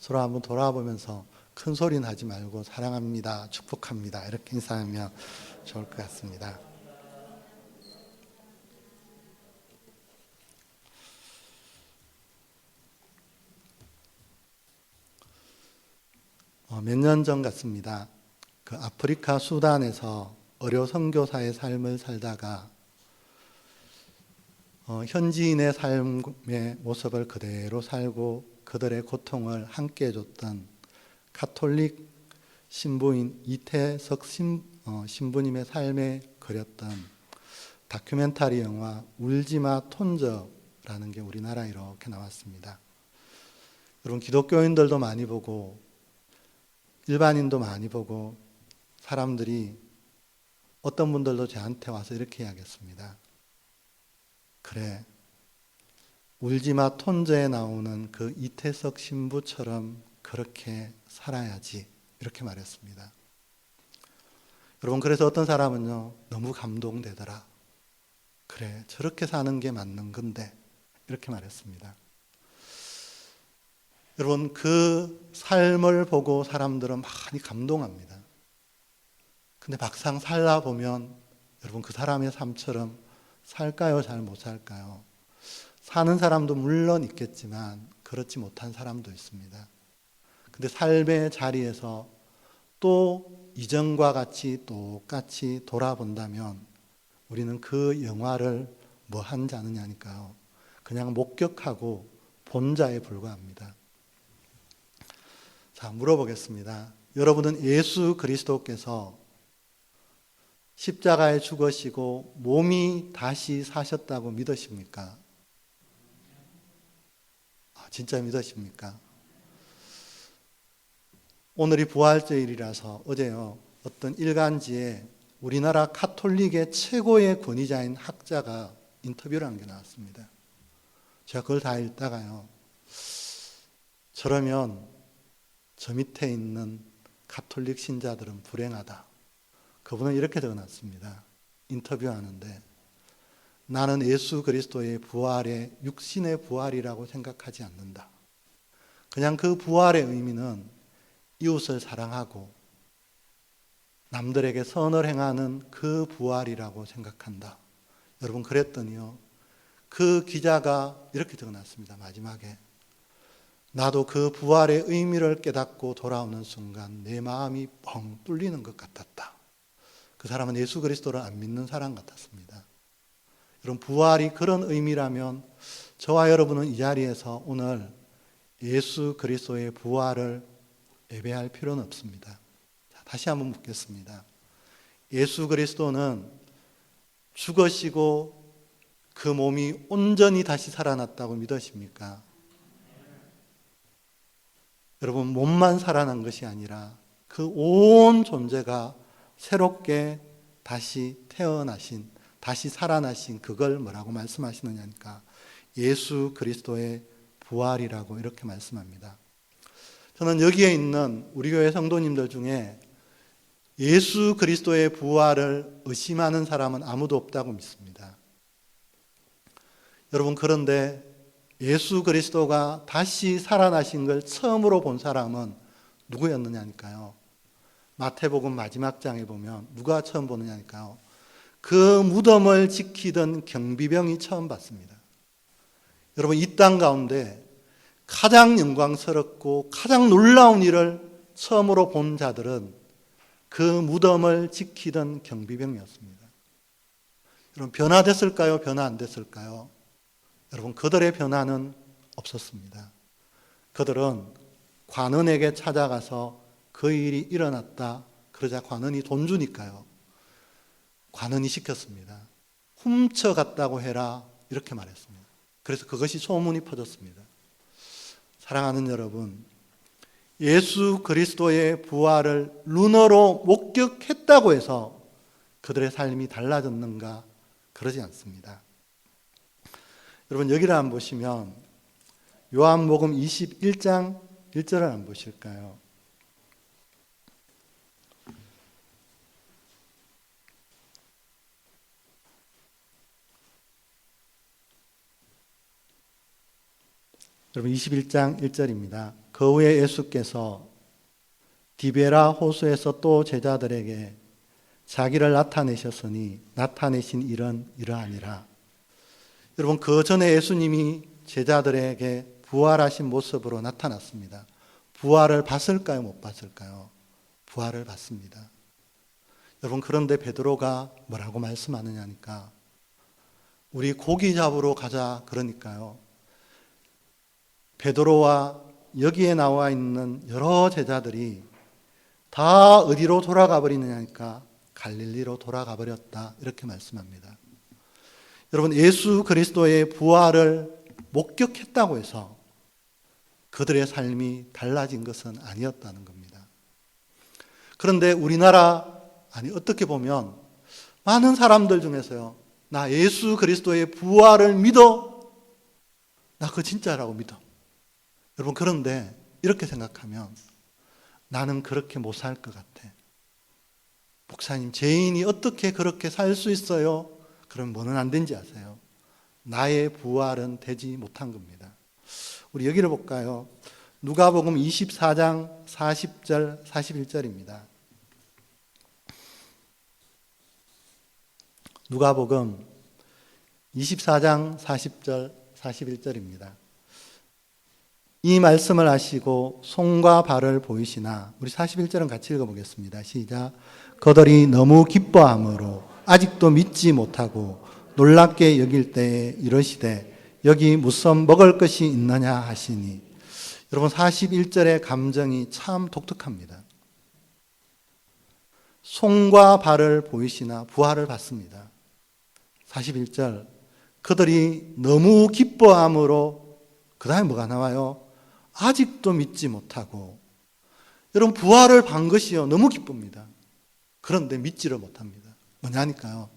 서로 한번 돌아보면서 큰 소리는 하지 말고 사랑합니다, 축복합니다 이렇게 인사하면 좋을 것 같습니다. 몇 년 전 같습니다. 그 아프리카 수단에서 어려 선교사의 삶을 살다가 현지인의 삶의 모습을 그대로 살고 그들의 고통을 함께 해줬던 가톨릭 신부인 이태석 신부님의 삶에 그렸던 다큐멘터리 영화 울지마 톤저라는 게 우리나라에 이렇게 나왔습니다. 여러분, 기독교인들도 많이 보고 일반인도 많이 보고 사람들이 어떤 분들도 저한테 와서 이렇게 이야기했습니다. 그래, 울지마 톤저에 나오는 그 이태석 신부처럼 그렇게 살아야지 이렇게 말했습니다. 여러분, 그래서 어떤 사람은요, 너무 감동되더라. 그래, 저렇게 사는 게 맞는 건데 이렇게 말했습니다. 여러분, 그 삶을 보고 사람들은 많이 감동합니다. 근데 막상 살다 보면 여러분, 그 사람의 삶처럼 살까요? 잘 못 살까요? 사는 사람도 물론 있겠지만 그렇지 못한 사람도 있습니다. 근데 삶의 자리에서 또 이전과 같이 똑같이 돌아본다면 우리는 그 영화를 뭐 한 자느냐니까요. 그냥 목격하고 본 자에 불과합니다. 자, 물어보겠습니다. 여러분은 예수 그리스도께서 십자가에 죽으시고 몸이 다시 사셨다고 믿으십니까? 진짜 믿으십니까? 오늘이 부활절이라서 어제요, 어떤 일간지에 우리나라 카톨릭의 최고의 권위자인 학자가 인터뷰를 한 게 나왔습니다. 제가 그걸 다 읽다가요, 저러면 저 밑에 있는 가톨릭 신자들은 불행하다. 그분은 이렇게 적어놨습니다. 인터뷰하는데, 나는 예수 그리스도의 부활의 육신의 부활이라고 생각하지 않는다. 그냥 그 부활의 의미는 이웃을 사랑하고 남들에게 선을 행하는 그 부활이라고 생각한다. 여러분, 그랬더니요, 그 기자가 이렇게 적어놨습니다. 마지막에, 나도 그 부활의 의미를 깨닫고 돌아오는 순간 내 마음이 뻥 뚫리는 것 같았다. 그 사람은 예수 그리스도를 안 믿는 사람 같았습니다. 여러분, 부활이 그런 의미라면 저와 여러분은 이 자리에서 오늘 예수 그리스도의 부활을 예배할 필요는 없습니다. 자, 다시 한번 묻겠습니다. 예수 그리스도는 죽으시고 그 몸이 온전히 다시 살아났다고 믿으십니까? 여러분, 몸만 살아난 것이 아니라 그 온 존재가 새롭게 다시 태어나신, 다시 살아나신 그걸 뭐라고 말씀하시느냐니까 예수 그리스도의 부활이라고 이렇게 말씀합니다. 저는 여기에 있는 우리 교회 성도님들 중에 예수 그리스도의 부활을 의심하는 사람은 아무도 없다고 믿습니다. 여러분, 그런데 예수 그리스도가 다시 살아나신 걸 처음으로 본 사람은 누구였느냐니까요. 마태복음 마지막 장에 보면 누가 처음 보느냐니까요. 그 무덤을 지키던 경비병이 처음 봤습니다. 여러분, 이 땅 가운데 가장 영광스럽고 가장 놀라운 일을 처음으로 본 자들은 그 무덤을 지키던 경비병이었습니다. 여러분, 변화됐을까요? 변화 안 됐을까요? 여러분, 그들의 변화는 없었습니다. 그들은 관원에게 찾아가서 그 일이 일어났다. 그러자 관원이 돈 주니까요, 관원이 시켰습니다. 훔쳐갔다고 해라 이렇게 말했습니다. 그래서 그것이 소문이 퍼졌습니다. 사랑하는 여러분, 예수 그리스도의 부활을 눈으로 목격했다고 해서 그들의 삶이 달라졌는가? 그러지 않습니다. 여러분, 여기를 한번 보시면 요한복음 21장 1절을 한번 보실까요? 여러분 21장 1절입니다. 그 후에 예수께서 디베라 호수에서 또 제자들에게 자기를 나타내셨으니 나타내신 일은 이러하니라. 여러분 그 전에 예수님이 제자들에게 부활하신 모습으로 나타났습니다. 부활을 봤을까요? 못 봤을까요? 부활을 봤습니다. 여러분 그런데 베드로가 뭐라고 말씀하느냐니까 우리 고기 잡으러 가자 그러니까요. 베드로와 여기에 나와 있는 여러 제자들이 다 어디로 돌아가 버리느냐니까 갈릴리로 돌아가 버렸다 이렇게 말씀합니다. 여러분 예수 그리스도의 부활을 목격했다고 해서 그들의 삶이 달라진 것은 아니었다는 겁니다. 그런데 우리나라 어떻게 보면 많은 사람들 중에서요. 나 예수 그리스도의 부활을 믿어. 나 그거 진짜라고 믿어. 여러분 그런데 이렇게 생각하면 나는 그렇게 못 살 것 같아. 목사님 죄인이 어떻게 그렇게 살 수 있어요? 그럼 뭐는 안 된지 아세요? 나의 부활은 되지 못한 겁니다. 우리 여기를 볼까요? 누가복음 24장 40절 41절입니다. 누가복음 24장 40절 41절입니다. 이 말씀을 하시고 손과 발을 보이시나 우리 41절은 같이 읽어보겠습니다. 시작. 그들이 너무 기뻐함으로 아직도 믿지 못하고 놀랍게 여길 때에 이르시되 여기 무슨 먹을 것이 있느냐 하시니 여러분 41절의 감정이 참 독특합니다. 손과 발을 보이시나 부활을 받습니다. 41절 그들이 너무 기뻐함으로 그 다음에 뭐가 나와요? 아직도 믿지 못하고 여러분 부활을 본 것이요 너무 기쁩니다. 그런데 믿지를 못합니다. 뭐냐니까요?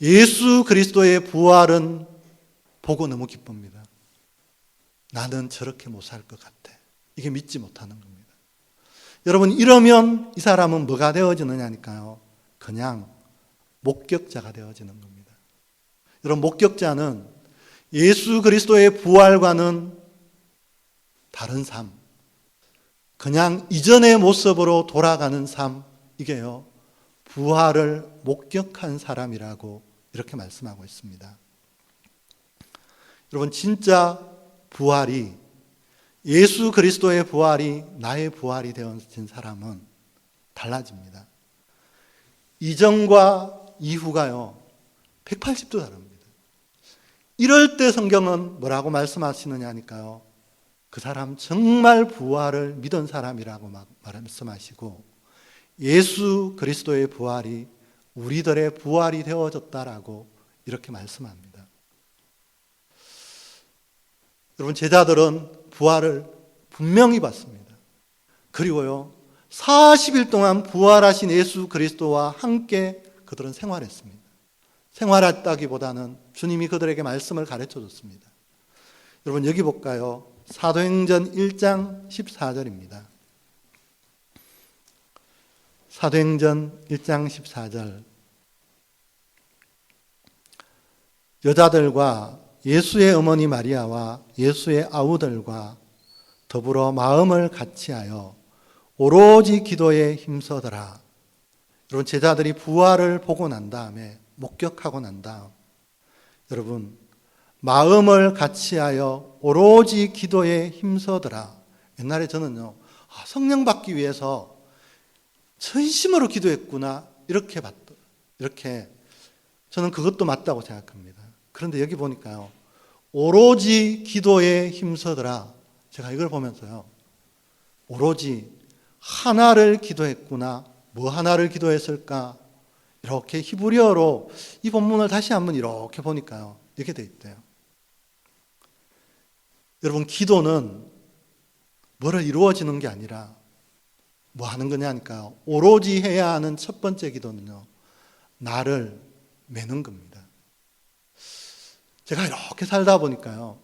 예수 그리스도의 부활은 보고 너무 기쁩니다. 나는 저렇게 못 살 것 같아. 이게 믿지 못하는 겁니다. 여러분 이러면 이 사람은 뭐가 되어지느냐니까요? 그냥 목격자가 되어지는 겁니다. 여러분 목격자는 예수 그리스도의 부활과는 다른 삶, 그냥 이전의 모습으로 돌아가는 삶, 이게요 부활을 목격한 사람이라고 이렇게 말씀하고 있습니다. 여러분 진짜 부활이 예수 그리스도의 부활이 나의 부활이 되어진 사람은 달라집니다. 이전과 이후가요 180도 다릅니다. 이럴 때 성경은 뭐라고 말씀하시느냐 하니까요 그 사람 정말 부활을 믿은 사람이라고 말씀하시고 예수 그리스도의 부활이 우리들의 부활이 되어졌다라고 이렇게 말씀합니다. 여러분 제자들은 부활을 분명히 봤습니다. 그리고요 40일 동안 부활하신 예수 그리스도와 함께 그들은 생활했습니다. 생활했다기보다는 주님이 그들에게 말씀을 가르쳐 줬습니다. 여러분 여기 볼까요? 사도행전 1장 14절입니다. 사도행전 1장 14절 여자들과 예수의 어머니 마리아와 예수의 아우들과 더불어 마음을 같이하여 오로지 기도에 힘써더라. 여러분 제자들이 부활을 보고 난 다음에 목격하고 난 다음 여러분 마음을 같이하여 오로지 기도에 힘써더라. 옛날에 저는요 성령 받기 위해서 전심으로 기도했구나 이렇게 저는 그것도 맞다고 생각합니다. 그런데 여기 보니까요 오로지 기도에 힘써더라. 제가 이걸 보면서요 오로지 하나를 기도했구나. 뭐 하나를 기도했을까? 이렇게 히브리어로 이 본문을 다시 한번 이렇게 보니까요 이렇게 돼 있대요. 여러분 기도는 뭐를 이루어지는 게 아니라 뭐 하는 거냐니까요 오로지 해야 하는 첫 번째 기도는요 나를 매는 겁니다. 제가 이렇게 살다 보니까요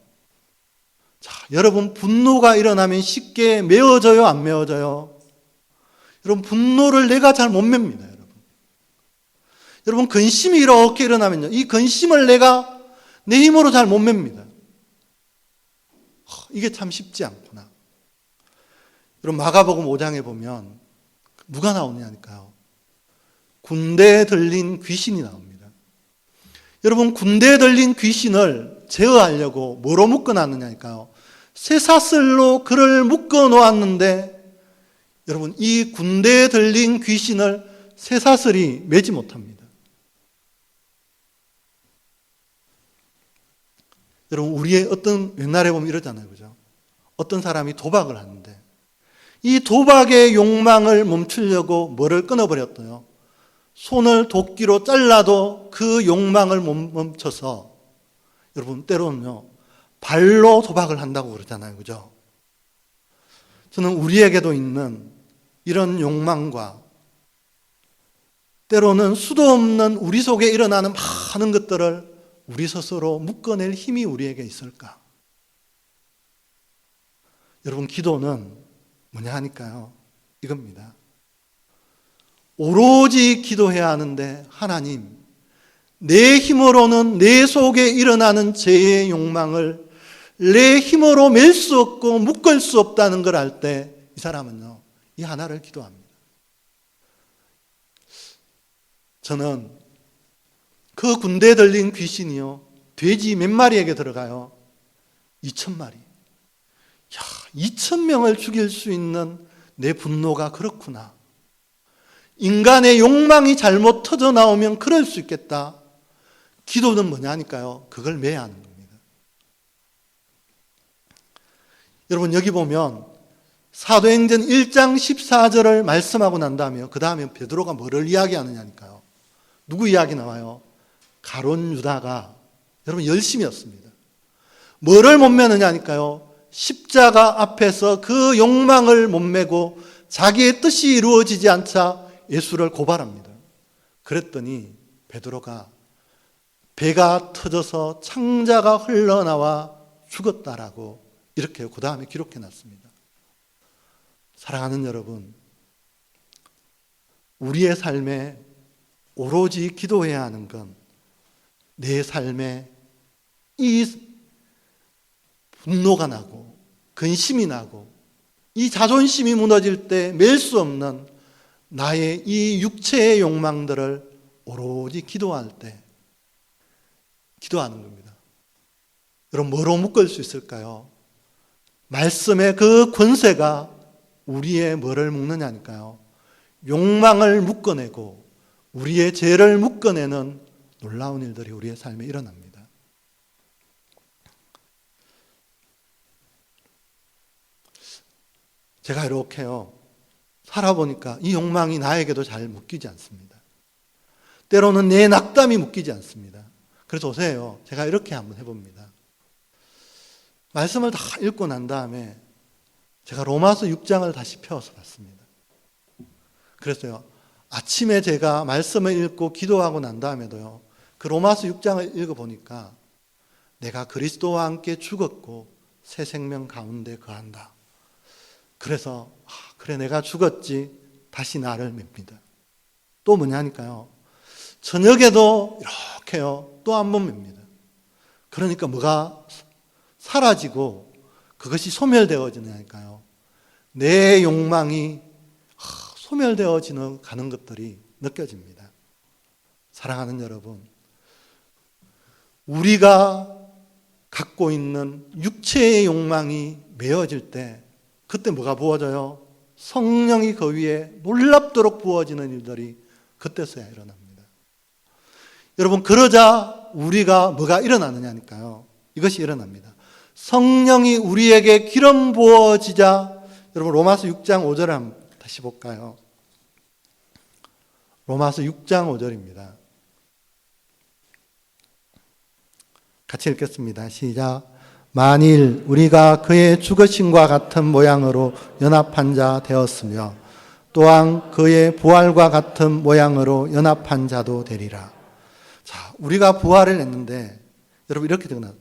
자 여러분 분노가 일어나면 쉽게 메어져요 안 메어져요? 여러분 분노를 내가 잘 못 맵니다. 여러분 근심이 이렇게 일어나면요 이 근심을 내가 내 힘으로 잘 못 맵니다. 이게 참 쉽지 않구나. 여러분 마가복음 5장에 보면 누가 나오냐니까요. 군대에 들린 귀신이 나옵니다. 여러분 군대에 들린 귀신을 제어하려고 뭐로 묶어놨느냐니까요. 쇠사슬로 그를 묶어놓았는데 여러분 이 군대에 들린 귀신을 쇠사슬이 매지 못합니다. 여러분 우리의 어떤 옛날에 보면 이러잖아요. 그죠? 어떤 사람이 도박을 하는데 이 도박의 욕망을 멈추려고 뭐를 끊어버렸어요? 손을 도끼로 잘라도 그 욕망을 못 멈춰서 여러분 때로는요 발로 도박을 한다고 그러잖아요. 그죠? 저는 우리에게도 있는 이런 욕망과 때로는 수도 없는 우리 속에 일어나는 많은 것들을 우리 스스로 묶어낼 힘이 우리에게 있을까? 여러분 기도는 뭐냐 하니까요. 이겁니다. 오로지 기도해야 하는데 하나님 내 힘으로는 내 속에 일어나는 죄의 욕망을 내 힘으로 맬 수 없고 묶을 수 없다는 걸 알 때 이 사람은요 이 하나를 기도합니다. 저는 그 군대에 들린 귀신이요 돼지 몇 마리에게 들어가요? 2,000마리. 2,000명을 죽일 수 있는 내 분노가 그렇구나. 인간의 욕망이 잘못 터져 나오면 그럴 수 있겠다. 기도는 뭐냐니까요. 그걸 매야 하는 겁니다. 여러분 여기 보면 사도행전 1장 14절을 말씀하고 난 다음에 그 다음에 베드로가 뭐를 이야기하느냐니까요. 누구 이야기 나와요? 가룟 유다가 여러분 열심이었습니다. 뭐를 못 매느냐니까요. 십자가 앞에서 그 욕망을 못 매고 자기의 뜻이 이루어지지 않자 예수를 고발합니다. 그랬더니 베드로가 배가 터져서 창자가 흘러나와 죽었다라고 이렇게 그 다음에 기록해 놨습니다. 사랑하는 여러분, 우리의 삶에 오로지 기도해야 하는 건 내 삶에 이 분노가 나고 근심이 나고 이 자존심이 무너질 때 맬 수 없는 나의 이 육체의 욕망들을 오로지 기도할 때 기도하는 겁니다. 여러분 뭐로 묶을 수 있을까요? 말씀의 그 권세가 우리의 뭐를 묶느냐니까요. 욕망을 묶어내고 우리의 죄를 묶어내는 놀라운 일들이 우리의 삶에 일어납니다. 제가 이렇게요 살아보니까 이 욕망이 나에게도 잘 묶이지 않습니다. 때로는 내 낙담이 묶이지 않습니다. 그래서 오세요. 제가 이렇게 한번 해봅니다. 말씀을 다 읽고 난 다음에 제가 로마서 6장을 다시 펴서 봤습니다. 그랬어요. 아침에 제가 말씀을 읽고 기도하고 난 다음에도요. 그 로마서 6장을 읽어보니까 내가 그리스도와 함께 죽었고 새 생명 가운데 거한다. 그래서 그래 내가 죽었지 다시 나를 맵니다. 또 뭐냐니까요. 저녁에도 이렇게요. 또 한 번 맵니다. 그러니까 뭐가 사라지고 그것이 소멸되어지냐니까요. 내 욕망이 소멸되어지는 가는 것들이 느껴집니다. 사랑하는 여러분, 우리가 갖고 있는 육체의 욕망이 메어질 때 그때 뭐가 부어져요? 성령이 그 위에 놀랍도록 부어지는 일들이 그때서야 일어납니다. 여러분 그러자 우리가 뭐가 일어나느냐니까요. 이것이 일어납니다. 성령이 우리에게 기름 부어지자 여러분 로마서 6장 5절 한번 다시 볼까요? 로마서 6장 5절입니다. 같이 읽겠습니다. 시작. 만일 우리가 그의 죽으심과 같은 모양으로 연합한 자 되었으며 또한 그의 부활과 같은 모양으로 연합한 자도 되리라. 자, 우리가 부활을 했는데 여러분 이렇게 되거나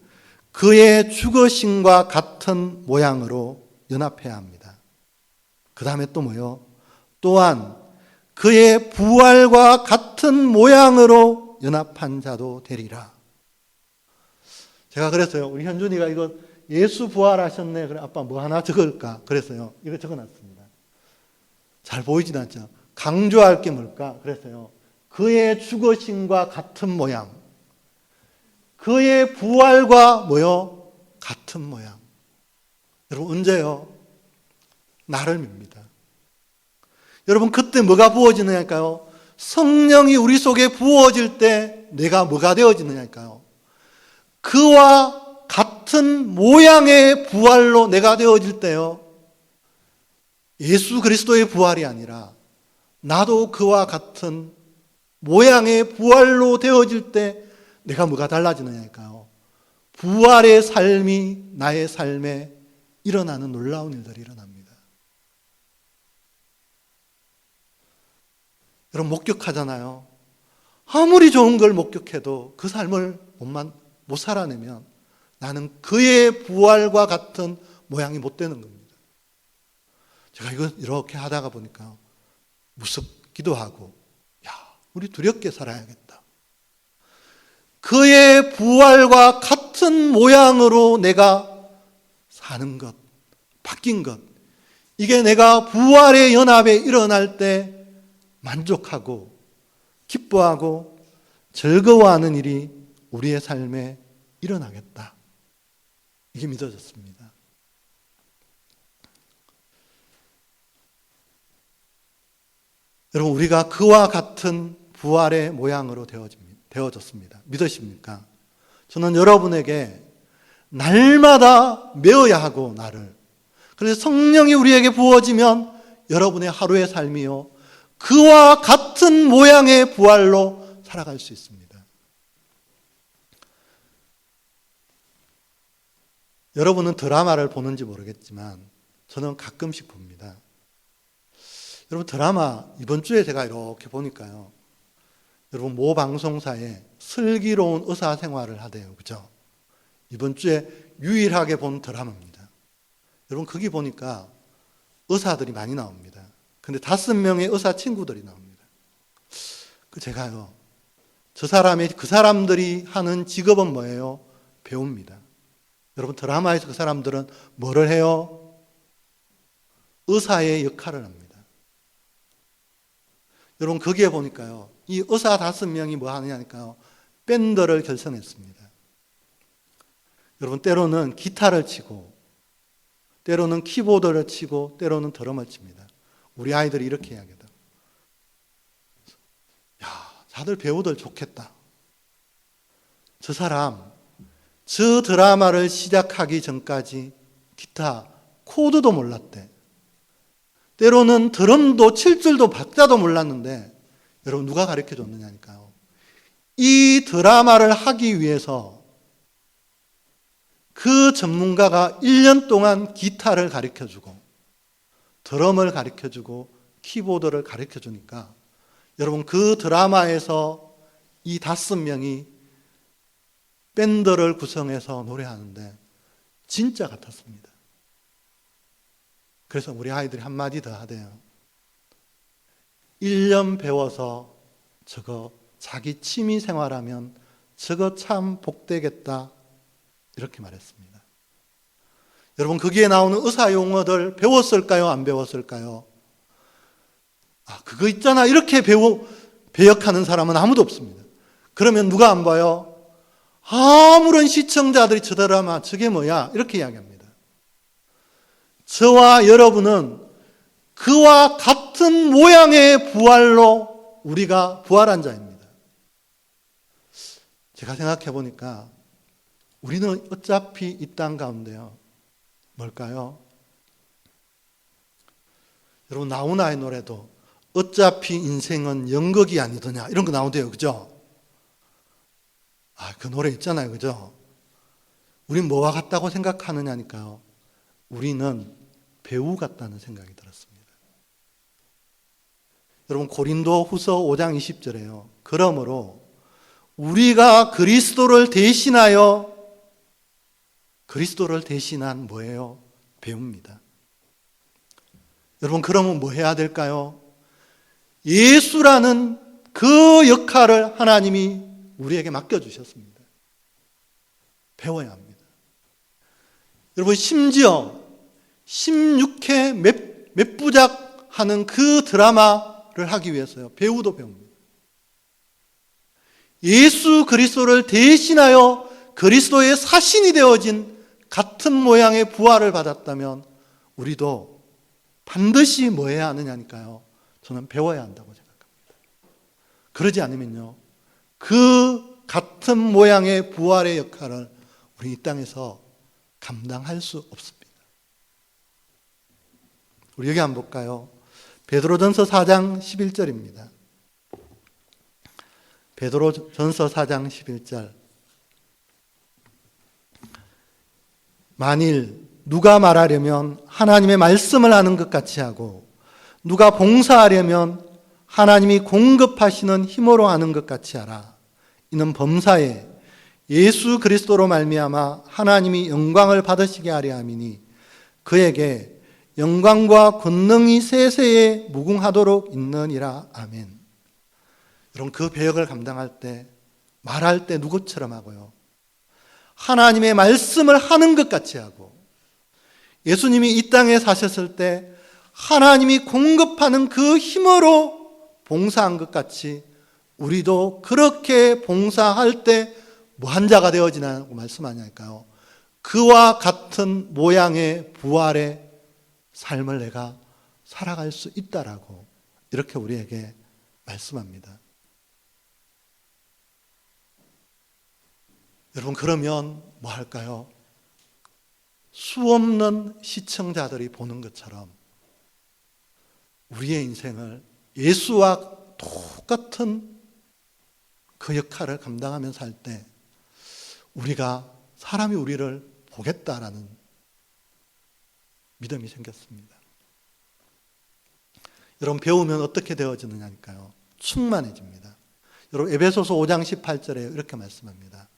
그의 죽으심과 같은 모양으로 연합해야 합니다. 그 다음에 또 뭐요? 또한 그의 부활과 같은 모양으로 연합한 자도 되리라. 제가 그랬어요. 우리 현준이가 이거 예수 부활하셨네. 그래, 아빠 뭐 하나 적을까? 그래서요. 이거 적어놨습니다. 잘 보이진 않죠. 강조할 게 뭘까? 그래서요. 그의 죽으심과 같은 모양. 그의 부활과 뭐요? 같은 모양. 여러분, 언제요? 나를 밉니다. 여러분, 그때 뭐가 부어지느냐니까요? 성령이 우리 속에 부어질 때 내가 뭐가 되어지느냐니까요? 그와 같은 모양의 부활로 내가 되어질 때요. 예수 그리스도의 부활이 아니라 나도 그와 같은 모양의 부활로 되어질 때 내가 뭐가 달라지느냐니까요. 부활의 삶이 나의 삶에 일어나는 놀라운 일들이 일어납니다. 여러분 목격하잖아요. 아무리 좋은 걸 목격해도 그 삶을 못 살아내면 나는 그의 부활과 같은 모양이 못 되는 겁니다. 제가 이거 이렇게 하다가 보니까 무섭기도 하고, 야, 우리 두렵게 살아야겠다. 그의 부활과 같은 모양으로 내가 사는 것, 바뀐 것, 이게 내가 부활의 연합에 일어날 때 만족하고 기뻐하고 즐거워하는 일이 우리의 삶에 일어나겠다. 이게 믿어졌습니다. 여러분, 우리가 그와 같은 부활의 모양으로 되어졌습니다. 믿으십니까? 저는 여러분에게 날마다 메어야 하고 나를. 그래서 성령이 우리에게 부어지면 여러분의 하루의 삶이요. 그와 같은 모양의 부활로 살아갈 수 있습니다. 여러분은 드라마를 보는지 모르겠지만 저는 가끔씩 봅니다. 여러분 드라마 이번 주에 제가 이렇게 보니까요. 여러분 모 방송사에 슬기로운 의사 생활을 하대요. 그죠? 이번 주에 유일하게 본 드라마입니다. 여러분 거기 보니까 의사들이 많이 나옵니다. 근데 5명의 의사 친구들이 나옵니다. 제가요. 그 사람들이 하는 직업은 뭐예요? 배우입니다. 여러분 드라마에서 그 사람들은 뭐를 해요? 의사의 역할을 합니다. 여러분 거기에 보니까요. 이 의사 5명이 뭐 하느냐니까요. 밴드를 결성했습니다. 여러분 때로는 기타를 치고 때로는 키보드를 치고 때로는 드럼을 칩니다. 우리 아이들이 이렇게 이야기하다. 야, 다들 배우들 좋겠다. 저 사람 저 드라마를 시작하기 전까지 기타 코드도 몰랐대. 때로는 드럼도 칠 줄도 박자도 몰랐는데 여러분 누가 가르쳐 줬느냐니까요. 이 드라마를 하기 위해서 그 전문가가 1년 동안 기타를 가르쳐 주고 드럼을 가르쳐 주고 키보드를 가르쳐 주니까 여러분 그 드라마에서 이 5명이 밴드를 구성해서 노래하는데 진짜 같았습니다. 그래서 우리 아이들이 한마디 더 하대요. 1년 배워서 저거 자기 취미 생활하면 저거 참 복되겠다. 이렇게 말했습니다. 여러분 거기에 나오는 의사 용어들 배웠을까요? 안 배웠을까요? 그거 있잖아. 이렇게 배역하는 사람은 아무도 없습니다. 그러면 누가 안 봐요? 아무런 시청자들이 저 드라마 저게 뭐야? 이렇게 이야기합니다. 저와 여러분은 그와 같은 모양의 부활로 우리가 부활한 자입니다. 제가 생각해 보니까 우리는 어차피 이 땅 가운데요. 뭘까요? 여러분 나훈아의 노래도 어차피 인생은 연극이 아니더냐 이런 거 나오대요. 그죠? 그 노래 있잖아요. 그죠? 우린 뭐와 같다고 생각하느냐니까요. 우리는 배우 같다는 생각이 들었습니다. 여러분 고린도 후서 5장 20절에요. 그러므로 우리가 그리스도를 대신한 뭐예요? 배우입니다. 여러분 그러면 뭐 해야 될까요? 예수라는 그 역할을 하나님이 우리에게 맡겨주셨습니다. 배워야 합니다. 여러분 심지어 16회 몇 부작 하는 그 드라마를 하기 위해서요. 배우도 배웁니다. 예수 그리스도를 대신하여 그리스도의 사신이 되어진 같은 모양의 부활을 받았다면 우리도 반드시 뭐 해야 하느냐니까요. 저는 배워야 한다고 생각합니다. 그러지 않으면요. 그 같은 모양의 부활의 역할을 우리 이 땅에서 감당할 수 없습니다. 우리 여기 한번 볼까요? 베드로전서 4장 11절입니다. 베드로전서 4장 11절. 만일 누가 말하려면 하나님의 말씀을 하는 것 같이 하고 누가 봉사하려면 하나님이 공급하시는 힘으로 하는 것 같이 하라. 이는 범사에 예수 그리스도로 말미암아 하나님이 영광을 받으시게 하려 함이니 그에게 영광과 권능이 세세에 무궁하도록 있느니라. 아멘. 여러분 그 배역을 감당할 때 말할 때 누구처럼 하고요? 하나님의 말씀을 하는 것 같이 하고 예수님이 이 땅에 사셨을 때 하나님이 공급하는 그 힘으로 봉사한 것 같이 우리도 그렇게 봉사할 때 뭐한 자가 되어지냐고 말씀하냐니까요. 그와 같은 모양의 부활의 삶을 내가 살아갈 수 있다라고 이렇게 우리에게 말씀합니다. 여러분 그러면 뭐 할까요? 수없는 시청자들이 보는 것처럼 우리의 인생을 예수와 똑같은 그 역할을 감당하면서 할 때 우리가 사람이 우리를 보겠다라는 믿음이 생겼습니다. 여러분 배우면 어떻게 되어지느냐니까요. 충만해집니다. 여러분 에베소서 5장 18절에 이렇게 말씀합니다.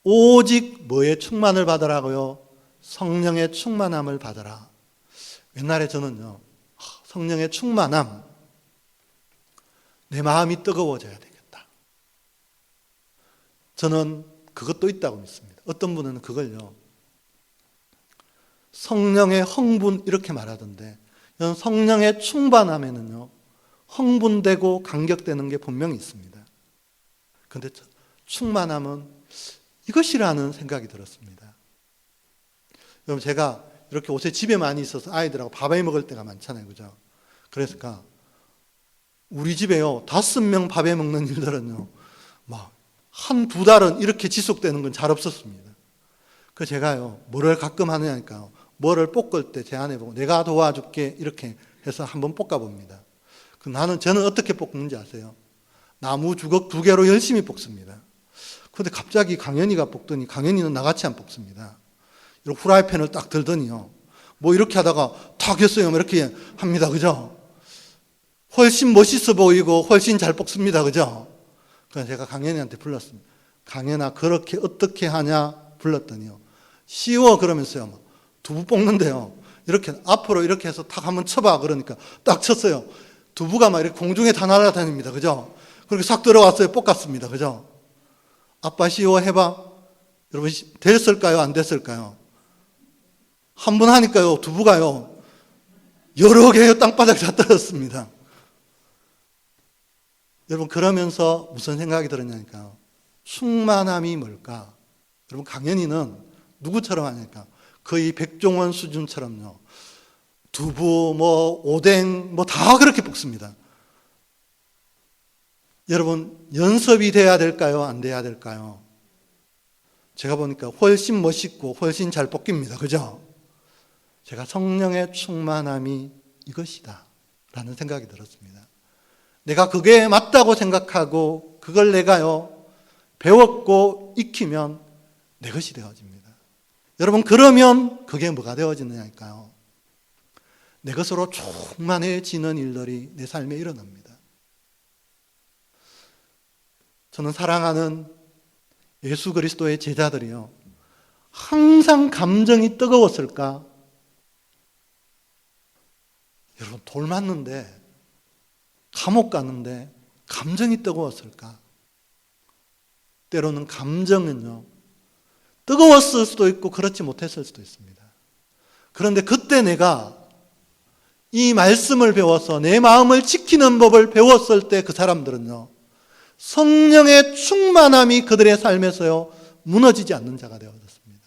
오직 뭐의 충만을 받으라고요? 성령의 충만함을 받으라. 옛날에 저는요. 성령의 충만함. 내 마음이 뜨거워져야 되겠다. 저는 그것도 있다고 믿습니다. 어떤 분은 그걸요. 성령의 흥분 이렇게 말하던데 성령의 충만함에는요. 흥분되고 감격되는 게 분명히 있습니다. 그런데 충만함은 이것이라는 생각이 들었습니다. 여러분 제가 이렇게 옷에 집에 많이 있어서 아이들하고 밥에 먹을 때가 많잖아요. 그죠? 그러니까 우리 집에요. 5명 밥에 먹는 일들은요. 막 한 두 달은 이렇게 지속되는 건 잘 없었습니다. 그래서 제가요. 뭐를 가끔 하느냐니까요. 뭐를 볶을 때 제 아내 보고 내가 도와줄게 이렇게 해서 한번 볶아봅니다. 저는 어떻게 볶는지 아세요? 나무 주걱 2개로 열심히 볶습니다. 그런데 갑자기 강현이가 볶더니 강현이는 나같이 안 볶습니다. 이렇게 후라이팬을 딱 들더니요. 뭐 이렇게 하다가 탁 했어요. 이렇게 합니다. 그죠? 훨씬 멋있어 보이고 훨씬 잘 볶습니다. 그죠? 그래서 제가 강현이한테 불렀습니다. 강현아 그렇게 어떻게 하냐 불렀더니요. 쉬워 그러면서요. 두부 볶는데요. 이렇게 앞으로 이렇게 해서 탁 한번 쳐봐 그러니까 딱 쳤어요. 두부가 막 이렇게 공중에 다 날아다닙니다. 그죠? 그렇게 싹 들어왔어요. 볶았습니다. 그죠? 아빠 쉬워 해봐. 여러분 됐을까요? 안 됐을까요? 한 번 하니까요. 두부가요. 여러 개의 땅바닥에 다 떨어졌습니다. 여러분 그러면서 무슨 생각이 들었냐니까요. 충만함이 뭘까? 여러분 강연이는 누구처럼 하니까 거의 백종원 수준처럼요. 두부, 오뎅, 다 그렇게 볶습니다. 여러분 연습이 돼야 될까요? 안 돼야 될까요? 제가 보니까 훨씬 멋있고 훨씬 잘 볶입니다. 그죠? 제가 성령의 충만함이 이것이다 라는 생각이 들었습니다. 내가 그게 맞다고 생각하고 그걸 내가요 배웠고 익히면 내 것이 되어집니다. 여러분 그러면 그게 뭐가 되어지느냐니까요. 내 것으로 충만해지는 일들이 내 삶에 일어납니다. 저는 사랑하는 예수 그리스도의 제자들이요 항상 감정이 뜨거웠을까? 여러분 돌 맞는데 감옥 가는데 감정이 뜨거웠을까? 때로는 감정은요 뜨거웠을 수도 있고 그렇지 못했을 수도 있습니다. 그런데 그때 내가 이 말씀을 배워서 내 마음을 지키는 법을 배웠을 때 그 사람들은요, 성령의 충만함이 그들의 삶에서요 무너지지 않는 자가 되어졌습니다.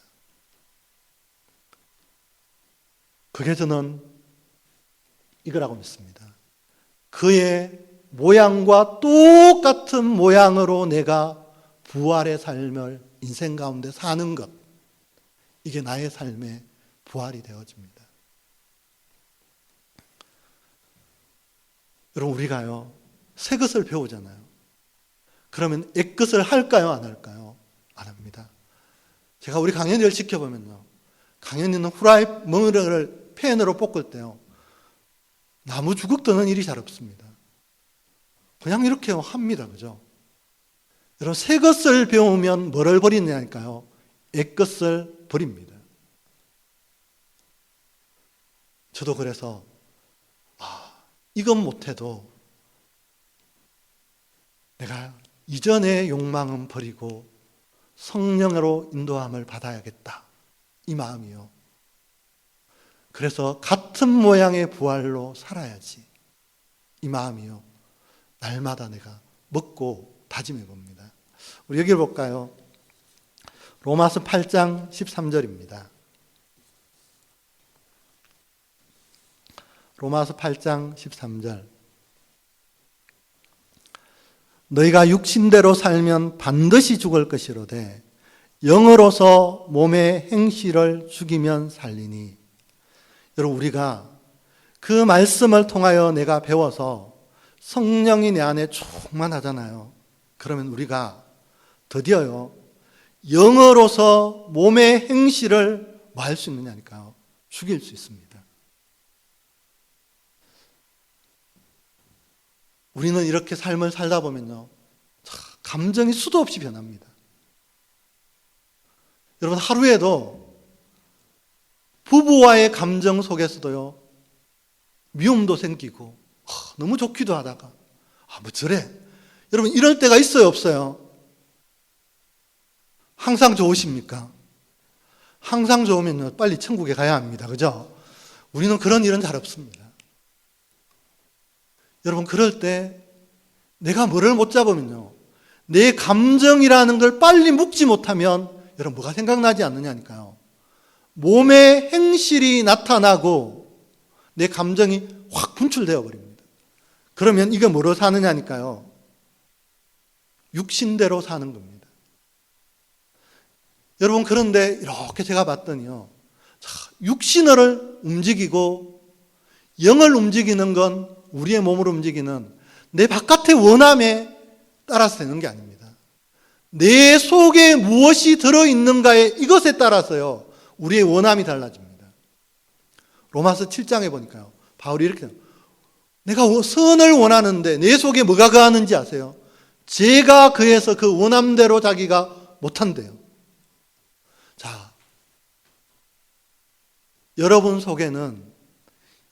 그게 저는 이거라고 믿습니다. 그의 모양과 똑같은 모양으로 내가 부활의 삶을 인생 가운데 사는 것, 이게 나의 삶의 부활이 되어집니다. 여러분, 우리가요 새 것을 배우잖아요. 그러면 옛것을 할까요, 안 할까요? 안 합니다. 제가 우리 강현이를 지켜보면요, 강현이는 후라이팬을 팬으로 볶을 때요 나무 주걱 드는 일이 잘 없습니다. 그냥 이렇게 합니다. 그죠? 여러분, 새 것을 배우면 뭐를 버리느냐니까요, 옛것을 버립니다. 저도 그래서 이건 못해도 내가 이전의 욕망은 버리고 성령으로 인도함을 받아야겠다, 이 마음이요. 그래서 같은 모양의 부활로 살아야지, 이 마음이요. 날마다 내가 먹고 다짐해 봅니다. 우리 여기 볼까요? 로마서 8장 13절입니다. 로마서 8장 13절. 너희가 육신대로 살면 반드시 죽을 것이로되 영으로서 몸의 행실을 죽이면 살리니. 여러분, 우리가 그 말씀을 통하여 내가 배워서 성령이 내 안에 충만하잖아요. 그러면 우리가 드디어요 영으로서 몸의 행실을 뭐 할 수 있느냐니까요, 죽일 수 있습니다. 우리는 이렇게 삶을 살다 보면요 감정이 수도 없이 변합니다. 여러분, 하루에도 부부와의 감정 속에서도요 미움도 생기고 너무 좋기도 하다가 뭐 저래. 여러분, 이럴 때가 있어요, 없어요? 항상 좋으십니까? 항상 좋으면 빨리 천국에 가야 합니다. 그죠? 우리는 그런 일은 잘 없습니다. 여러분, 그럴 때 내가 뭐를 못 잡으면요 내 감정이라는 걸 빨리 묶지 못하면 여러분 뭐가 생각나지 않느냐니까요, 몸의 행실이 나타나고 내 감정이 확 분출되어 버립니다. 그러면 이게 뭐로 사느냐니까요, 육신대로 사는 겁니다. 여러분, 그런데 이렇게 제가 봤더니요 육신을 움직이고 영을 움직이는 건 우리의 몸을 움직이는 내 바깥의 원함에 따라서 되는 게 아닙니다. 내 속에 무엇이 들어있는가에, 이것에 따라서요 우리의 원함이 달라집니다. 로마서 7장에 보니까요 바울이 이렇게, 내가 선을 원하는데 내 속에 뭐가 거하는지 아세요? 죄가 그에서 그 원함대로 자기가 못한대요. 자, 여러분 속에는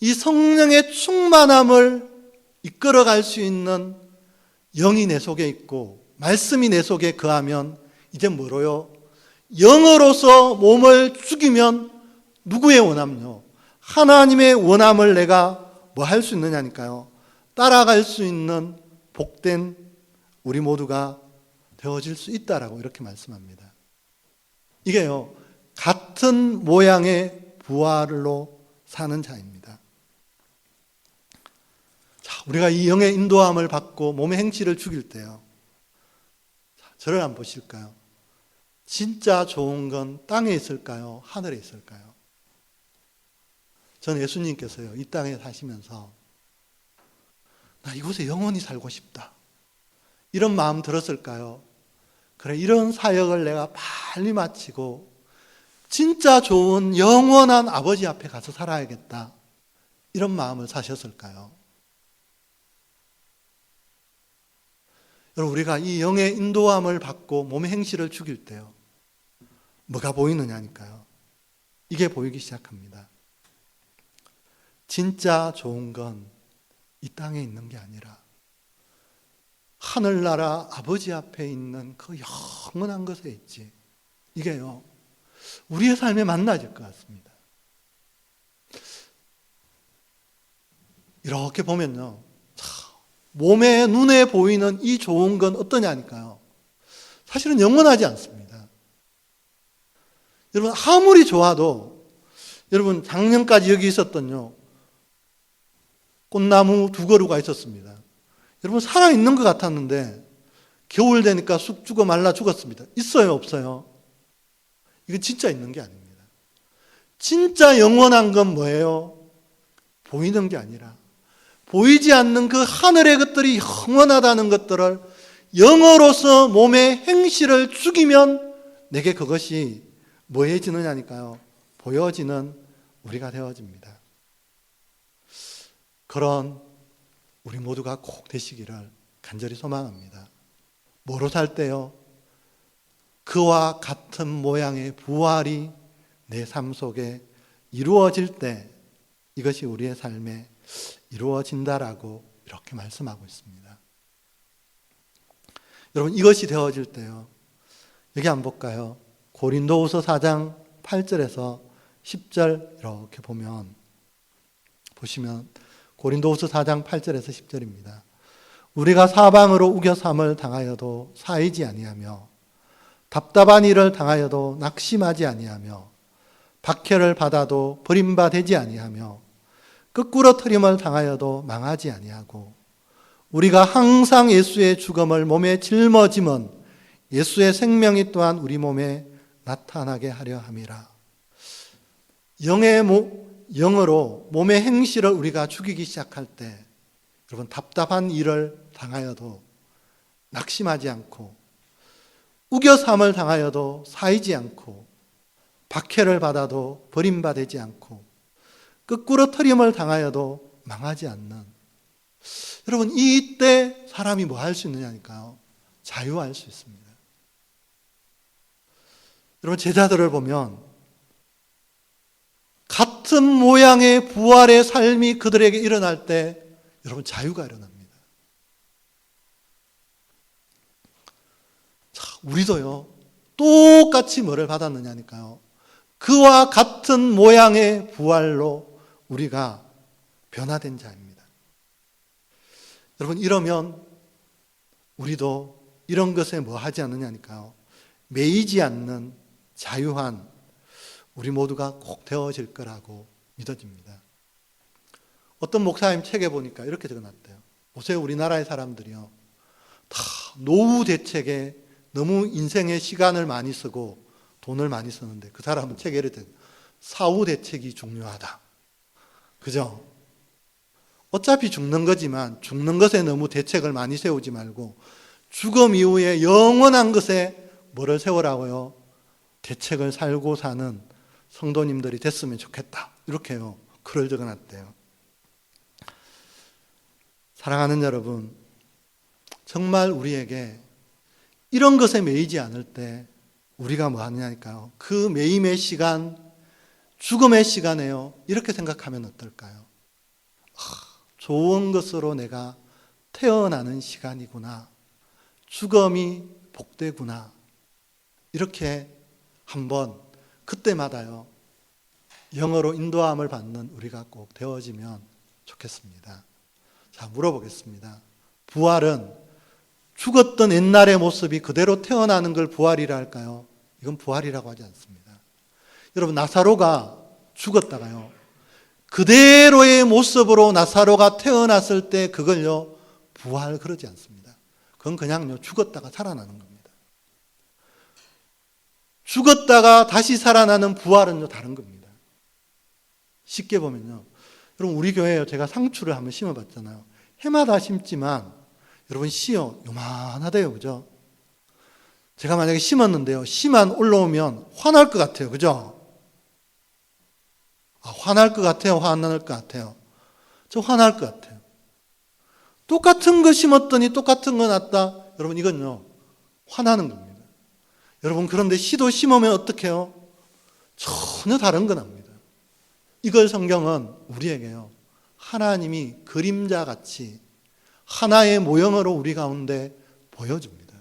이 성령의 충만함을 이끌어갈 수 있는 영이 내 속에 있고 말씀이 내 속에 거하면 이제 뭐로요? 영으로서 몸을 죽이면 누구의 원함요? 하나님의 원함을 내가 뭐 할 수 있느냐니까요, 따라갈 수 있는 복된 우리 모두가 되어질 수 있다라고 이렇게 말씀합니다. 이게요 같은 모양의 부활로 사는 자입니다. 자, 우리가 이 영의 인도함을 받고 몸의 행실을 죽일 때요, 저를 한번 보실까요? 진짜 좋은 건 땅에 있을까요, 하늘에 있을까요? 저는 예수님께서요 이 땅에 사시면서 나 이곳에 영원히 살고 싶다, 이런 마음 들었을까요? 그래, 이런 사역을 내가 빨리 마치고 진짜 좋은 영원한 아버지 앞에 가서 살아야겠다, 이런 마음을 사셨을까요? 여러분, 우리가 이 영의 인도함을 받고 몸의 행실을 죽일 때요 뭐가 보이느냐니까요, 이게 보이기 시작합니다. 진짜 좋은 건 이 땅에 있는 게 아니라 하늘나라 아버지 앞에 있는 그 영원한 것에 있지. 이게요 우리의 삶에 만나질 것 같습니다. 이렇게 보면요, 몸에 눈에 보이는 이 좋은 건 어떠냐니까요. 사실은 영원하지 않습니다. 여러분 아무리 좋아도 여러분 작년까지 여기 있었던요 꽃나무 2그루가 있었습니다. 여러분 살아있는 것 같았는데 겨울 되니까 쑥 죽어 말라 죽었습니다. 있어요 없어요? 이건 진짜 있는 게 아닙니다. 진짜 영원한 건 뭐예요? 보이는 게 아니라 보이지 않는 그 하늘의 것들이 영원하다는 것들을 영어로서 몸의 행실을 죽이면 내게 그것이 뭐해지느냐니까요. 보여지는 우리가 되어집니다. 그런 우리 모두가 꼭 되시기를 간절히 소망합니다. 뭐로 살 때요? 그와 같은 모양의 부활이 내 삶 속에 이루어질 때 이것이 우리의 삶에 이루어진다라고 이렇게 말씀하고 있습니다. 여러분 이것이 되어질 때요. 여기 한번 볼까요? 고린도후서 4장 8절에서 10절 이렇게 보시면 고린도후서 4장 8절에서 10절입니다. 우리가 사방으로 우겨삼을 당하여도 사이지 아니하며 답답한 일을 당하여도 낙심하지 아니하며 박해를 받아도 버림받지 아니하며 끄꾸러뜨림을 당하여도 망하지 아니하고 우리가 항상 예수의 죽음을 몸에 짊어짐은 예수의 생명이 또한 우리 몸에 나타나게 하려 함이라. 영으로 몸의 행실을 우리가 죽이기 시작할 때 여러분 답답한 일을 당하여도 낙심하지 않고 우겨삼을 당하여도 사이지 않고 박해를 받아도 버림받지 않고 끄꾸러뜨림을 당하여도 망하지 않는 여러분 이때 사람이 뭐 할 수 있느냐니까요. 자유할 수 있습니다. 여러분 제자들을 보면 같은 모양의 부활의 삶이 그들에게 일어날 때 여러분 자유가 일어납니다. 자, 우리도요 똑같이 뭐를 받았느냐니까요. 그와 같은 모양의 부활로 우리가 변화된 자입니다. 여러분 이러면 우리도 이런 것에 뭐 하지 않느냐니까요. 매이지 않는 자유한 우리 모두가 꼭 되어질 거라고 믿어집니다. 어떤 목사님 책에 보니까 이렇게 적어놨대요. 보세요. 우리나라의 사람들이요. 다 노후 대책에 너무 인생의 시간을 많이 쓰고 돈을 많이 쓰는데 그 사람은 책에 이렇게 사후 대책이 중요하다. 그죠? 어차피 죽는 거지만 죽는 것에 너무 대책을 많이 세우지 말고 죽음 이후에 영원한 것에 뭐를 세우라고요? 대책을 살고 사는 성도님들이 됐으면 좋겠다. 이렇게요. 글을 적어놨대요. 사랑하는 여러분, 정말 우리에게 이런 것에 매이지 않을 때 우리가 뭐 하느냐니까요. 그 매임의 시간, 죽음의 시간에요. 이렇게 생각하면 어떨까요? 좋은 것으로 내가 태어나는 시간이구나. 죽음이 복되구나. 이렇게 한번 그때마다요. 영어로 인도함을 받는 우리가 꼭 되어지면 좋겠습니다. 자, 물어보겠습니다. 부활은 죽었던 옛날의 모습이 그대로 태어나는 걸 부활이라 할까요? 이건 부활이라고 하지 않습니다. 여러분 나사로가 죽었다가요. 그대로의 모습으로 나사로가 태어났을 때 그걸요. 부활 그러지 않습니다. 그건 그냥요. 죽었다가 살아나는 겁니다. 죽었다가 다시 살아나는 부활은요. 다른 겁니다. 쉽게 보면요. 여러분 우리 교회에 제가 상추를 한번 심어봤잖아요. 해마다 심지만 여러분 씨요 요만하대요. 그죠? 제가 만약에 심었는데요. 씨만 올라오면 화날 것 같아요. 그죠? 화날 것 같아요? 화 안 날 것 같아요? 저 화날 것 같아요. 똑같은 거 심었더니 똑같은 거 났다. 여러분 이건요. 화나는 겁니다. 여러분 그런데 씨도 심으면 어떻게 해요? 전혀 다른 거 납니다. 이걸 성경은 우리에게요. 하나님이 그림자같이 하나의 모형으로 우리 가운데 보여줍니다.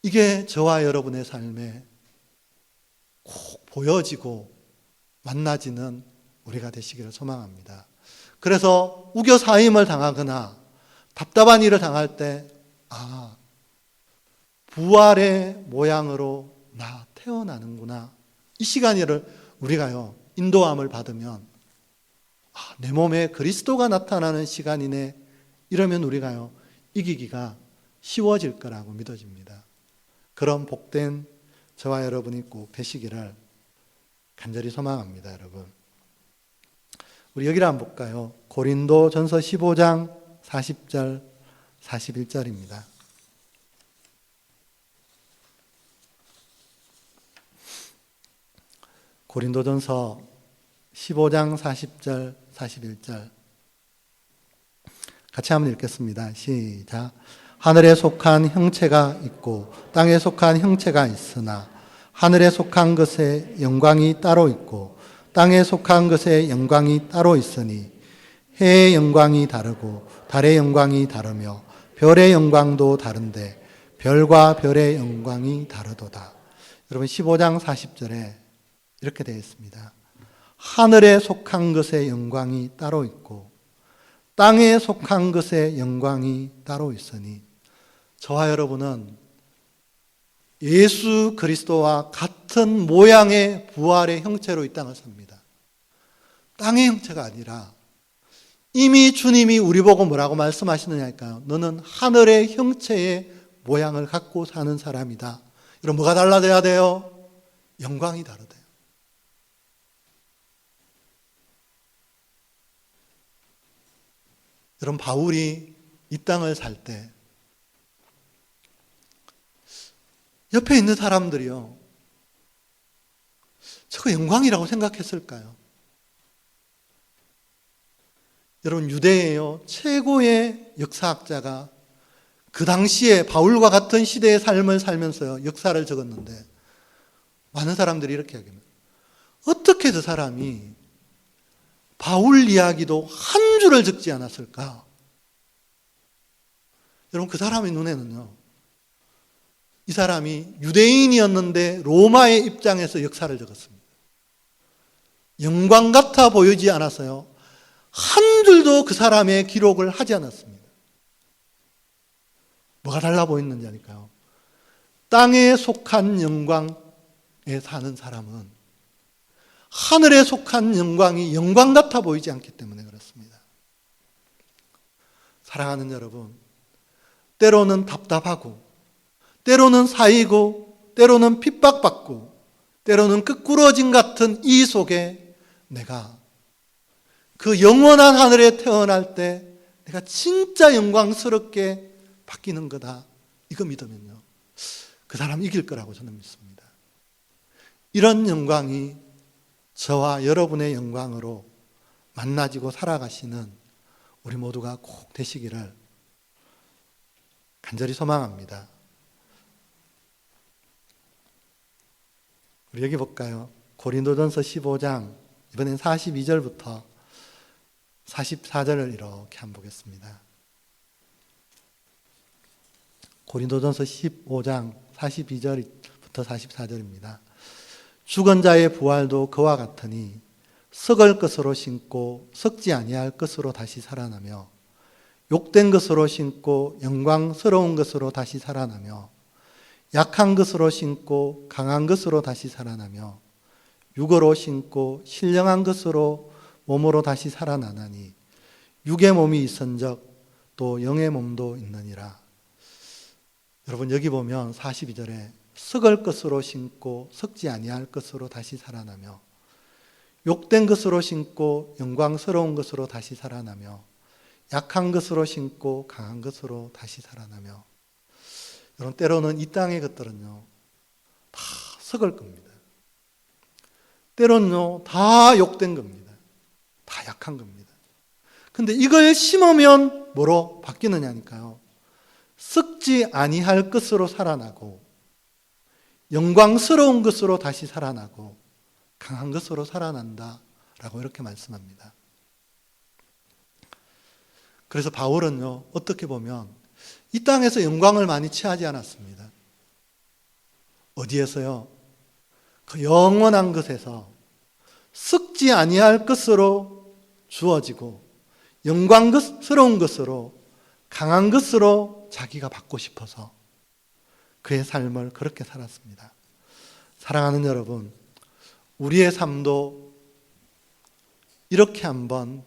이게 저와 여러분의 삶에 꼭 보여지고 만나지는 우리가 되시기를 소망합니다. 그래서 우겨 사임을 당하거나 답답한 일을 당할 때, 부활의 모양으로 나 태어나는구나. 이 시간을 우리가요, 인도함을 받으면, 내 몸에 그리스도가 나타나는 시간이네. 이러면 우리가요, 이기기가 쉬워질 거라고 믿어집니다. 그런 복된 저와 여러분이 꼭 되시기를 간절히 소망합니다, 여러분. 우리 여기를 한번 볼까요? 고린도전서 15장 40절, 41절입니다. 고린도전서 15장 40절, 41절. 같이 한번 읽겠습니다. 시작. 하늘에 속한 형체가 있고 땅에 속한 형체가 있으나 하늘에 속한 것의 영광이 따로 있고 땅에 속한 것의 영광이 따로 있으니 해의 영광이 다르고 달의 영광이 다르며 별의 영광도 다른데 별과 별의 영광이 다르도다. 여러분 15장 40절에 이렇게 되어 있습니다. 하늘에 속한 것의 영광이 따로 있고 땅에 속한 것의 영광이 따로 있으니 저와 여러분은 예수 그리스도와 같은 모양의 부활의 형체로 이 땅을 삽니다. 땅의 형체가 아니라 이미 주님이 우리 보고 뭐라고 말씀하시느냐니까요. 너는 하늘의 형체의 모양을 갖고 사는 사람이다. 여러분 뭐가 달라져야 돼요? 영광이 다르대요. 여러분 바울이 이 땅을 살 때 옆에 있는 사람들이요, 저거 영광이라고 생각했을까요? 여러분 유대에요, 최고의 역사학자가 그 당시에 바울과 같은 시대의 삶을 살면서요, 역사를 적었는데 많은 사람들이 이렇게 얘기합니다. 어떻게 저 사람이 바울 이야기도 한 줄을 적지 않았을까? 여러분 그 사람의 눈에는요, 이 사람이 유대인이었는데 로마의 입장에서 역사를 적었습니다. 영광 같아 보이지 않았어요. 한 줄도 그 사람의 기록을 하지 않았습니다. 뭐가 달라 보였는지 아니까요? 땅에 속한 영광에 사는 사람은 하늘에 속한 영광이 영광 같아 보이지 않기 때문에 그렇습니다. 사랑하는 여러분, 때로는 답답하고 때로는 사이고 때로는 핍박받고 때로는 끄꾸러짐 같은 이 속에 내가 그 영원한 하늘에 태어날 때 내가 진짜 영광스럽게 바뀌는 거다. 이거 믿으면요, 그 사람 이길 거라고 저는 믿습니다. 이런 영광이 저와 여러분의 영광으로 만나지고 살아가시는 우리 모두가 꼭 되시기를 간절히 소망합니다. 우리 여기 볼까요? 고린도전서 15장 이번엔 42절부터 44절을 이렇게 한번 보겠습니다. 고린도전서 15장 42절부터 44절입니다. 죽은 자의 부활도 그와 같으니 썩을 것으로 신고 썩지 아니할 것으로 다시 살아나며 욕된 것으로 신고 영광스러운 것으로 다시 살아나며 약한 것으로 신고 강한 것으로 다시 살아나며 육으로 신고 신령한 것으로 몸으로 다시 살아나나니 육의 몸이 있은적 또 영의 몸도 있느니라. 여러분 여기 보면 42절에 썩을 것으로 신고 썩지 아니할 것으로 다시 살아나며 욕된 것으로 신고 영광스러운 것으로 다시 살아나며 약한 것으로 신고 강한 것으로 다시 살아나며. 여러분 때로는 이 땅의 것들은요 다 썩을 겁니다. 때로는요 다 욕된 겁니다. 다 약한 겁니다. 근데 이걸 심으면 뭐로 바뀌느냐니까요, 썩지 아니할 것으로 살아나고 영광스러운 것으로 다시 살아나고 강한 것으로 살아난다라고 이렇게 말씀합니다. 그래서 바울은요 어떻게 보면 이 땅에서 영광을 많이 취하지 않았습니다. 어디에서요? 그 영원한 것에서 썩지 아니할 것으로 주어지고 영광스러운 것으로 강한 것으로 자기가 받고 싶어서 그의 삶을 그렇게 살았습니다. 사랑하는 여러분, 우리의 삶도 이렇게 한번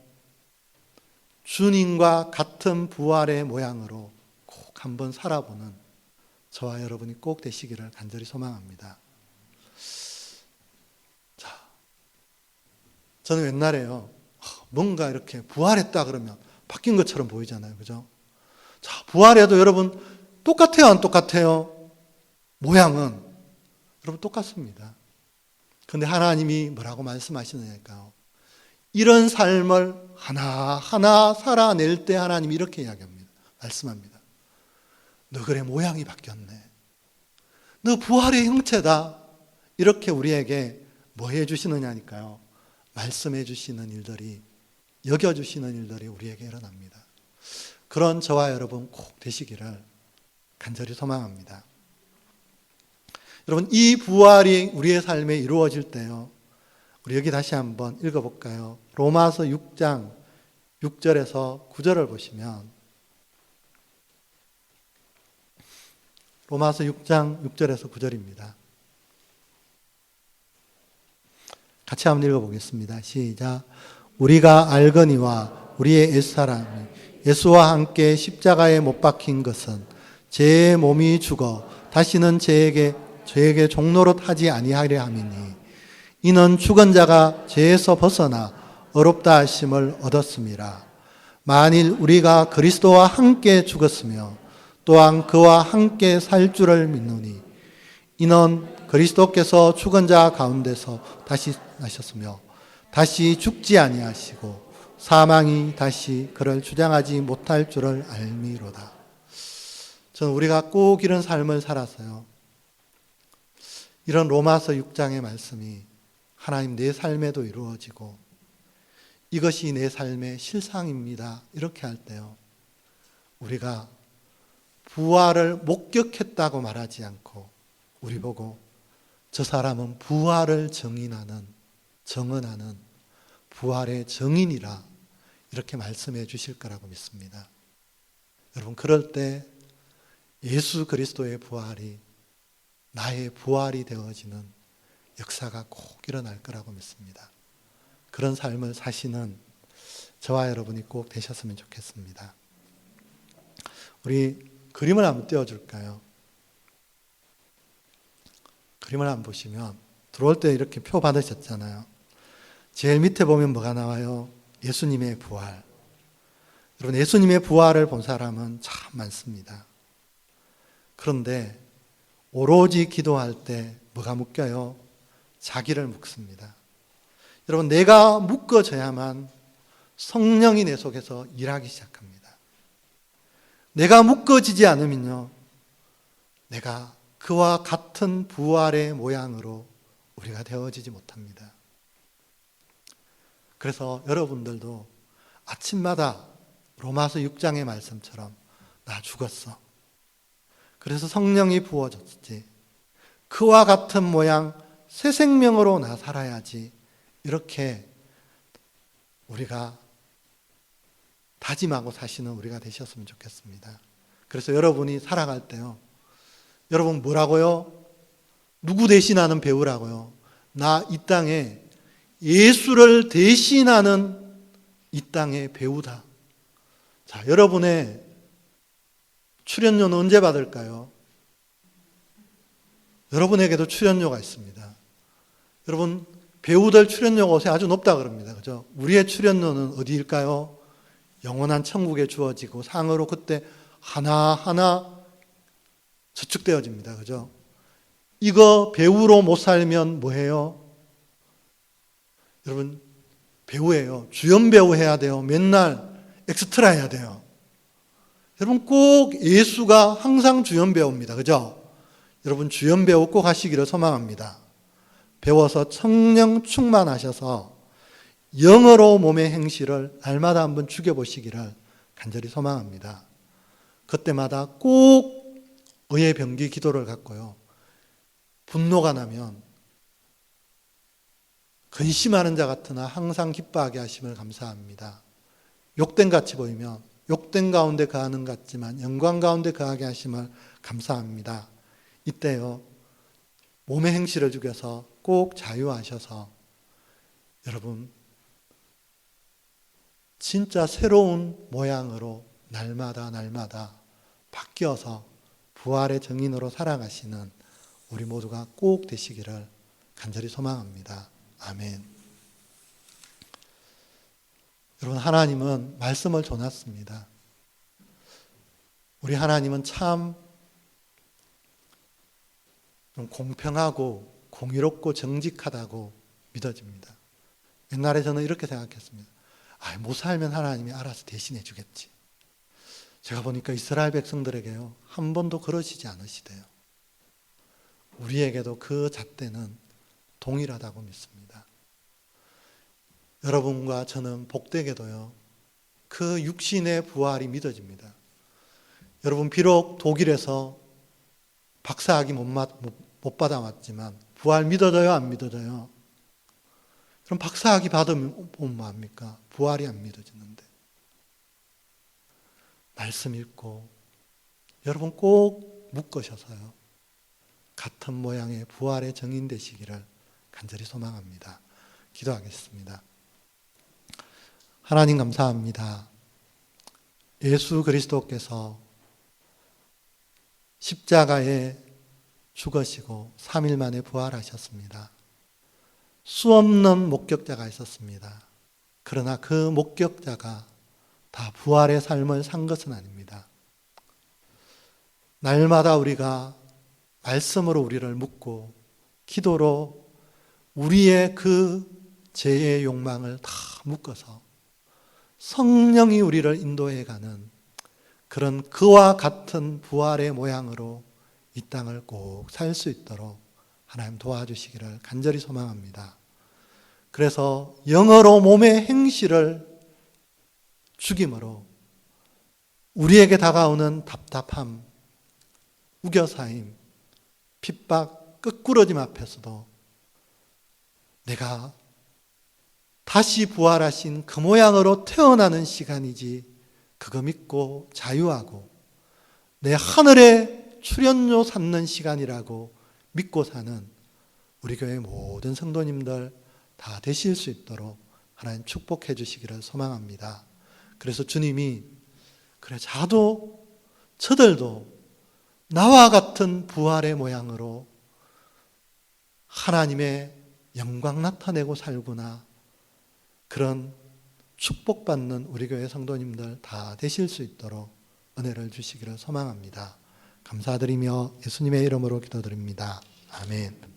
주님과 같은 부활의 모양으로 꼭 한번 살아보는 저와 여러분이 꼭 되시기를 간절히 소망합니다. 자, 저는 옛날에요, 뭔가 이렇게 부활했다 그러면 바뀐 것처럼 보이잖아요. 그죠? 자, 부활해도 여러분 똑같아요, 안 똑같아요? 모양은 여러분 똑같습니다. 그런데 하나님이 뭐라고 말씀하시느냐니까요. 이런 삶을 하나하나 살아낼 때 하나님이 이렇게 이야기합니다. 말씀합니다. 너 그래 모양이 바뀌었네. 너 부활의 형체다. 이렇게 우리에게 뭐 해주시느냐니까요. 말씀해 주시는 일들이, 여겨주시는 일들이 우리에게 일어납니다. 그런 저와 여러분 꼭 되시기를 간절히 소망합니다. 여러분, 이 부활이 우리의 삶에 이루어질 때요, 우리 여기 다시 한번 읽어볼까요? 로마서 6장 6절에서 9절을 보시면, 로마서 6장 6절에서 9절입니다. 같이 한번 읽어보겠습니다. 시작. 우리가 알거니와 우리의 옛사람이 예수와 함께 십자가에 못 박힌 것은 제 몸이 죽어 다시는 죄에게 종노릇 하지 아니하려 함이니 이는 죽은 자가 죄에서 벗어나 어렵다 하심을 얻었습니다. 만일 우리가 그리스도와 함께 죽었으며 또한 그와 함께 살 줄을 믿노니 이는 그리스도께서 죽은 자 가운데서 다시 나셨으며 다시 죽지 아니하시고 사망이 다시 그를 주장하지 못할 줄을 알미로다. 저는 우리가 꼭 이런 삶을 살아서요, 이런 로마서 6장의 말씀이 하나님 내 삶에도 이루어지고 이것이 내 삶의 실상입니다. 이렇게 할 때요, 우리가 부활을 목격했다고 말하지 않고 우리 보고 저 사람은 부활을 증언하는 부활의 증인이라 이렇게 말씀해 주실 거라고 믿습니다. 여러분, 그럴 때 예수 그리스도의 부활이 나의 부활이 되어지는 역사가 꼭 일어날 거라고 믿습니다. 그런 삶을 사시는 저와 여러분이 꼭 되셨으면 좋겠습니다. 우리 그림을 한번 띄워줄까요? 그림을 한번 보시면 들어올 때 이렇게 표 받으셨잖아요. 제일 밑에 보면 뭐가 나와요? 예수님의 부활. 여러분, 예수님의 부활을 본 사람은 참 많습니다. 그런데 오로지 기도할 때 뭐가 묶여요? 자기를 묶습니다. 여러분, 내가 묶어져야만 성령이 내 속에서 일하기 시작합니다. 내가 묶어지지 않으면요, 내가 그와 같은 부활의 모양으로 우리가 되어지지 못합니다. 그래서 여러분들도 아침마다 로마서 6장의 말씀처럼 나 죽었어. 그래서 성령이 부어졌지. 그와 같은 모양 새 생명으로 나 살아야지. 이렇게 우리가 다짐하고 사시는 우리가 되셨으면 좋겠습니다. 그래서 여러분이 살아갈 때요, 여러분 뭐라고요? 누구 대신하는 배우라고요? 나 이 땅에 예수를 대신하는 이 땅의 배우다. 자, 여러분의 출연료는 언제 받을까요? 여러분에게도 출연료가 있습니다. 여러분, 배우들 출연료가 요새 아주 높다 그럽니다. 그죠? 우리의 출연료는 어디일까요? 영원한 천국에 주어지고 상으로 그때 하나하나 저축되어집니다. 그죠? 이거 배우로 못 살면 뭐해요? 여러분, 배우예요. 주연 배우 해야 돼요. 맨날 엑스트라 해야 돼요. 여러분, 꼭 예수가 항상 주연 배우입니다. 그죠? 여러분, 주연 배우 꼭 하시기를 소망합니다. 배워서 성령 충만하셔서 영어로 몸의 행실을 날마다 한번 죽여보시기를 간절히 소망합니다. 그때마다 꼭 의의 병기 기도를 갖고요, 분노가 나면 근심하는 자 같으나 항상 기뻐하게 하심을 감사합니다. 욕된 같이 보이면 욕된 가운데 거하는 것 같지만 영광 가운데 거하게 하심을 감사합니다. 이때요, 몸의 행실을 죽여서 꼭 자유하셔서 여러분 진짜 새로운 모양으로 날마다 바뀌어서 부활의 증인으로 살아가시는 우리 모두가 꼭 되시기를 간절히 소망합니다. 아멘. 여러분, 하나님은 말씀을 줘놨습니다. 우리 하나님은 참 공평하고 공의롭고 정직하다고 믿어집니다. 옛날에 저는 이렇게 생각했습니다. 못 살면 하나님이 알아서 대신해 주겠지. 제가 보니까 이스라엘 백성들에게요, 한 번도 그러시지 않으시대요. 우리에게도 그 잣대는 동일하다고 믿습니다. 여러분과 저는 복되게도요, 그 육신의 부활이 믿어집니다. 여러분, 비록 독일에서 박사학위 못 받아왔지만 부활 믿어져요, 안 믿어져요? 그럼 박사학위 받으면 뭐합니까? 부활이 안 믿어지는데. 말씀 읽고 여러분 꼭 묶으셔서요, 같은 모양의 부활의 증인 되시기를 간절히 소망합니다. 기도하겠습니다. 하나님 감사합니다. 예수 그리스도께서 십자가에 죽으시고 3일 만에 부활하셨습니다. 수없는 목격자가 있었습니다. 그러나 그 목격자가 다 부활의 삶을 산 것은 아닙니다. 날마다 우리가 말씀으로 우리를 묶고 기도로 우리의 그 죄의 욕망을 다 묶어서 성령이 우리를 인도해가는 그런 그와 같은 부활의 모양으로 이 땅을 꼭 살 수 있도록 하나님 도와주시기를 간절히 소망합니다. 그래서 영어로 몸의 행실을 죽임으로 우리에게 다가오는 답답함, 우겨사임, 핍박, 끄꾸러짐 앞에서도 내가 다시 부활하신 그 모양으로 태어나는 시간이지, 그거 믿고 자유하고 내 하늘에 출연료 삼는 시간이라고 믿고 사는 우리 교회 모든 성도님들 다 되실 수 있도록 하나님 축복해 주시기를 소망합니다. 그래서 주님이 그래, 저들도 나와 같은 부활의 모양으로 하나님의 영광 나타내고 살구나, 그런 축복받는 우리 교회 성도님들 다 되실 수 있도록 은혜를 주시기를 소망합니다. 감사드리며 예수님의 이름으로 기도드립니다. 아멘.